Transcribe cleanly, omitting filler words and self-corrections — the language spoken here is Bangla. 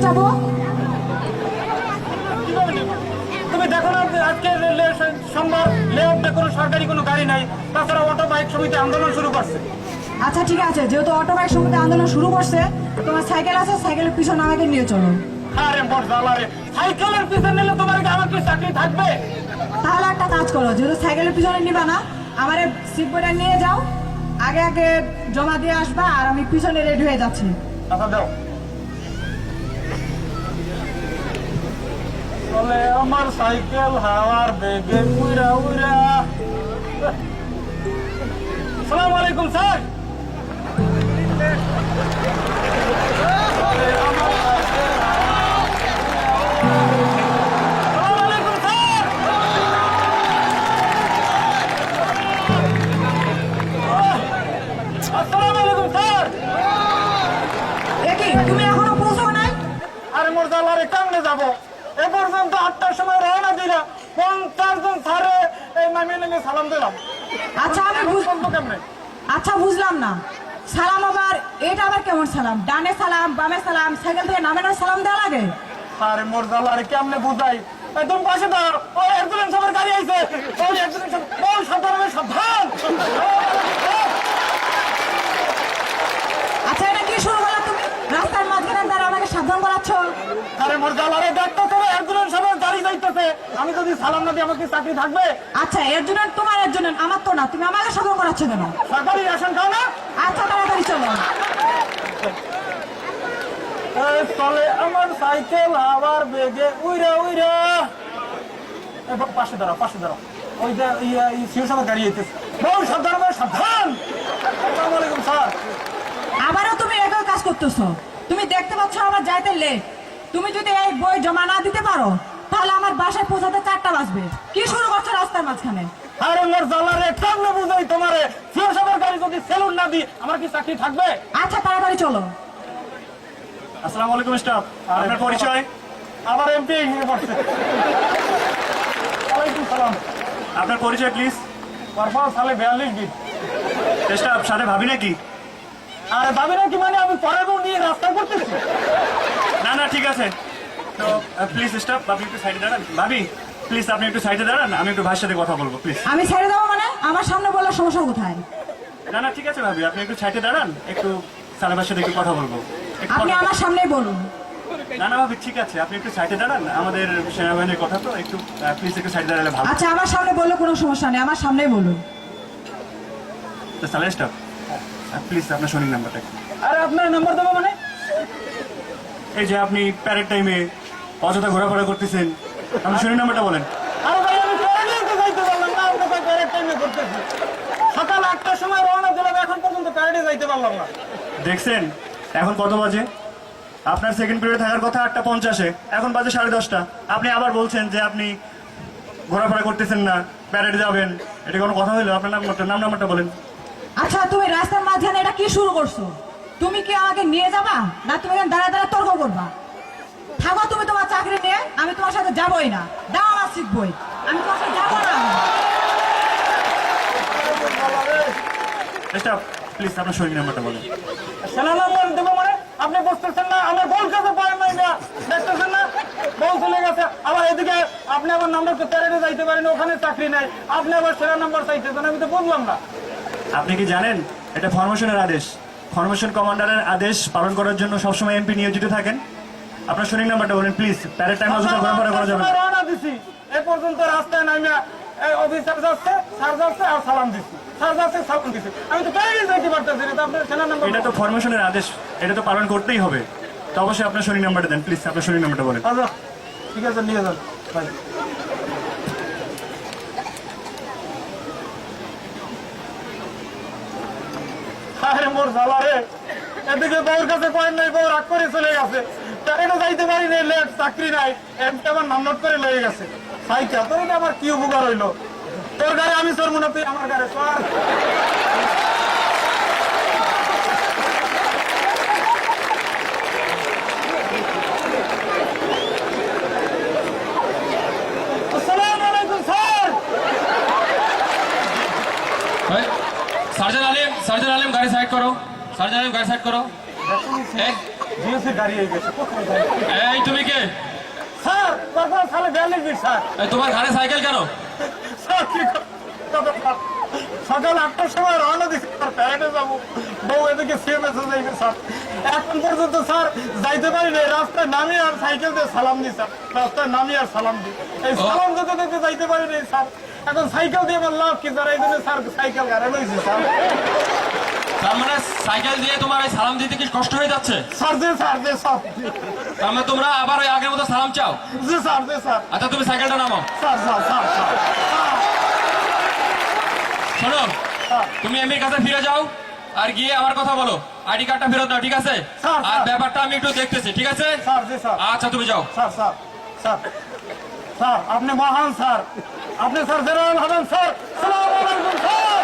যাবো? তুমি দেখো না আজকে সোমবার লেআউটে কোনো সরকারি কোনো গাড়ি নাই, তাছাড়া অটো বাইক সমিতি আন্দোলন শুরু করছে। আচ্ছা ঠিক আছে, যেহেতু অটো বাইক সমিতি আন্দোলন শুরু করছে, তোমার সাইকেল আছে, সাইকেলের পিছনে আমাকে নিয়ে চলো। আরে মোর জ্বালারে, সাইকেলের পিছনে নিলে তোমার কি আমার কি চাকরি থাকবে? তাহলে একটা কাজ করো, যেহেতু সাইকেলের পিছনে নিবা না, আমার সিট বইটা নিয়ে যাও, আগে আগে জমা দিয়ে আসবা, আর আমি পিছনে রেডি হয়ে যাচ্ছি। আচ্ছা দাও। চলে আমার সাইকেল হাওয়ার বেগে উড়া উড়া। আসসালামু আলাইকুম স্যার। তুমি এখনো পৌঁছাও নাই? আরে মোর জ্বালারে কেমনে যাবো? এ পর্যন্ত 8টার সময় রওনা দিলা, 50 জন স্যারে এই নামিয়ে নামিয়ে সালাম দিলাম। আচ্ছা আমি বুঝবো কেমনে? আচ্ছা বুঝলাম না, সালাম আবার এটা আবার কেমন সালাম? ডানে সালাম, বামে সালাম, সাইকেল থেকে নামানোর সালাম দেওয়া লাগে? আরে মোর জ্বালারে কেমনে বুঝাই? তুমি পাশে দাও, ওই একজন সবার গাড়ি আইছে, ওই একজন বল সাবধান সাবধান। আচ্ছা এটা কি শুরু করলা তুমি? রাস্তার মাঝখানে দাঁড়া আমাকে সাবধান করাচ্ছ? আরে মোর জ্বালারে দেখতো তো একজন সবার গাড়ি যাইতেছে, আমি যদি সালাম না দিই আমার কি চাকরি থাকবে? আচ্ছা এর জন্য তোমার, এর জন্য আমার তো না, তুমি আমাকে সাবধান করাচ্ছ কেন? সরকারি রেশন খাও না? আচ্ছা তাড়াতাড়ি চলো। চলে আমার সাইকেল আবার বেগে উইরা উইরা। পাশে দাঁড়াও, পাশে দাঁড়াও, ওই যে সিও সবার গাড়ি আইতেছে, বল সাবধান সাবধান। আসসালামু আলাইকুম স্যার। আবারও তুমি একই কাজ করতেছো। তুমি দেখতে পাচ্ছ আমার যাইতে লেট, তুমি যদি এই বই জমা না দিতে পারো তাহলে আমার বাসায় পৌঁছাতে 4টা বাজবে। কি শুরু করছো রাস্তার মাঝখানে? আরে মোর জ্বালারে কেমনে বুঝাই তোমারে? সিও সবার গাড়ি যদি সেলুন না দিই আমার কি চাকরি থাকবে? আচ্ছা তাড়াতাড়ি চলো। আসসালামু আলাইকুম স্টাফ, আপনার পরিচয়? আবার এমপি নিয়ে পড়ছে। ওয়ালাইকুম সালাম। আপনার পরিচয় প্লিজ? পারপাস সালে 42 দিন। স্টাফ সাথে ভাবি নাকি? আরে ভাবি নাকি মানে আমি পরের বউ নিয়ে রাস্তা করতেছি? না না ঠিক আছে, তো প্লিজ স্টাফ আপনি একটু সাইডে দাঁড়ান। ভাবি প্লিজ আপনি একটু সাইডে দাঁড়ান, আমি একটু ভাইয়ের সাথে কথা বলবো প্লিজ। আমি ছেড়ে দেবো মানে? আমার সামনে বলার সমস্যা কোথায়? না না ঠিক আছে ভাবি, আপনি একটু সাইডে দাঁড়ান, একটু সালের ভাইয়ের সাথে একটু কথা বলবো। আপনি আমার সামনেই বলুন। না না ভাবি ঠিক আছে, আপনি একটু সাইডে দাঁড়ান, আমাদের সেনাবাহিনীর কথা তো, একটু প্লিজ একটু সাইডে দাঁড়ালে ভালো। আচ্ছা আমার সামনে বললে কোনো সমস্যা নেই, আমার সামনেই বলুন। তো সালের স্টাফ প্লিজ আপনার শোনিং নাম্বারটা। আরে আপনার নাম্বার দেবো মানে? এই যে আপনি প্যারেড টাইমে অযথা ঘোরাফেরা করতেছেন, আপনি শোনিং নাম্বারটা বলেন। আরে ভাই আমি প্যারেডে যাইতে পারলাম না, আমরা তো প্যারেড টাইমে করতেছি। সকাল 8টার সময় রওনা দিলাম, এখন পর্যন্ত প্যারেডে যাইতে পারলাম না। দেখছেন এখন কত বাজে? আপনার সেকেন্ড পিরিয়ড থাকার কথা 8:50, এখন বাজে 10:30। আপনি আবার বলছেন যে আপনি ঘোরাফেরা করতেছেন না, প্যারেডে যাবেন। এটা কোনো কথা হইলো? আপনার নাম্বারটা বলেন। আচ্ছা তুমি রাস্তার মাঝখানে এটা কি শুরু করছো? তুমি কি আমাকে নিয়ে যাবা না তুমি এখানে দাঁড়া দাঁড়া তর্ক করবা? থাকো তুমি তোমার চাকরি নিয়ে, আমি তোমার সাথে যাবোই না। দাও আমার সিট বই, আমি তোমার সাথে যাবো না। স্টাফ প্লিজ আপনার শরীর নাম্বারটা বলেন। সেনা নাম্বার দেবো মানে? আপনি বুঝতেছেন না? আমার বল কাছে পারেন নাই না, দেখতেছেন না বল চলে গেছে। আবার এদিকে আপনি আবার নাম্বার তো প্যারেডে যাইতে পারেন, ওখানে চাকরি নাই, আপনি আবার সেনা নাম্বার চাইতেছেন, আমি তো বুঝলাম না। আপনি কি জানেন এটা ফরমেশনের আদেশ? ফরমেশন কমান্ডারের আদেশ পালন করার জন্য সবসময় এমপি নিয়োজিত থাকেন। আপনার শরীর নাম্বারটা বলেন প্লিজ। প্যারেড টাইম অযথা ঘোরাফেরা করা যাবে না। রওনা দিছি, এ পর্যন্ত রাস্তায় নামিয়া অফিসার যাচ্ছে, স্যার যাচ্ছে আর সালাম দিচ্ছি, স্যার যাচ্ছে সালাম দিচ্ছি, আমি তো প্যারেডে যাইতে পারতেছি না। তো আপনার সেনা নাম্বার? এটা তো ফরমেশনের আদেশ, এটা তো পালন করতেই হবে। তো অবশ্যই আপনার শরীর নাম্বারটা দেন প্লিজ, আপনার শরীর নাম্বারটা বলেন। আচ্ছা ঠিক আছে, নিয়ে যান ভাই। আরে মোর জ্বালা রে, এদিকে বউর কাছে কয়েন নাই, বউ রাগ করে চলে গেছে, প্যারেডে যাইতে পারি নাই, লেট চাকরি নাই, এমপি আমার নাম নোট করে লয়ে গেছে। সাইকেল তোর এটা আমার কি উপকার হইলো? তোর গাড়ি আমি চড়বো না, তুই আমার গাড়ি চড়। আসসালামু আলাইকুম স্যার। সার্জন আলিম গাড়ি সাইড করো। সার্জন আলিম গাড়ি সাইড করো। জিওসি দাঁড়িয়ে গেছে কোথায় দাঁড়িয়ে? এই তুমি কে? স্যার তারপর সালে 42 বিট স্যার। এই তোমার ঘাড়ে সাইকেল কেন? স্যার কি কথা স্যার? সকাল 8টার সময় রওনা দিচ্ছি স্যার, প্যারেডে যাবো, বউ এদিকে সিএমএস যাইবে স্যার। এখন পর্যন্ত স্যার যাইতে পারি না, রাস্তায় নামি আর সাইকেল দিয়ে সালাম দিই স্যার, রাস্তায় নামি আর সালাম দিই, এই সালাম দিতে দিতে যাইতে পারি না স্যার। এখন সাইকেল দিয়ে আমার লাভ কি স্যার? এই জন্য স্যার সাইকেল গাড়ি লইছি স্যার। তার মানে সাইকেল দিয়ে তোমার এই সালাম দিতে কি কষ্ট হয়ে যাচ্ছে? স্যার যে স্যার যে সব তার মানে তোমরা আবার ওই আগের মতো সালাম চাও? যে স্যার যে স্যার আচ্ছা তুমি সাইকেলটা নামো। স্যার স্যার স্যার স্যার শোনো, স্যার। তুমি এমপির কাছে ফিরে যাও আর গিয়ে আমার কথা বলো, আইডি কার্ডটা ফেরত দাও, ঠিক আছে? স্যার, আর স্যার। ব্যাপারটা আমি একটু দেখতেছি, ঠিক আছে? স্যার যে স্যার আচ্ছা তুমি যাও। স্যার স্যার স্যার স্যার আপনি মহান স্যার, আপনি স্যার জেনারেল হবেন স্যার। সালাম আলাইকুম স্যার।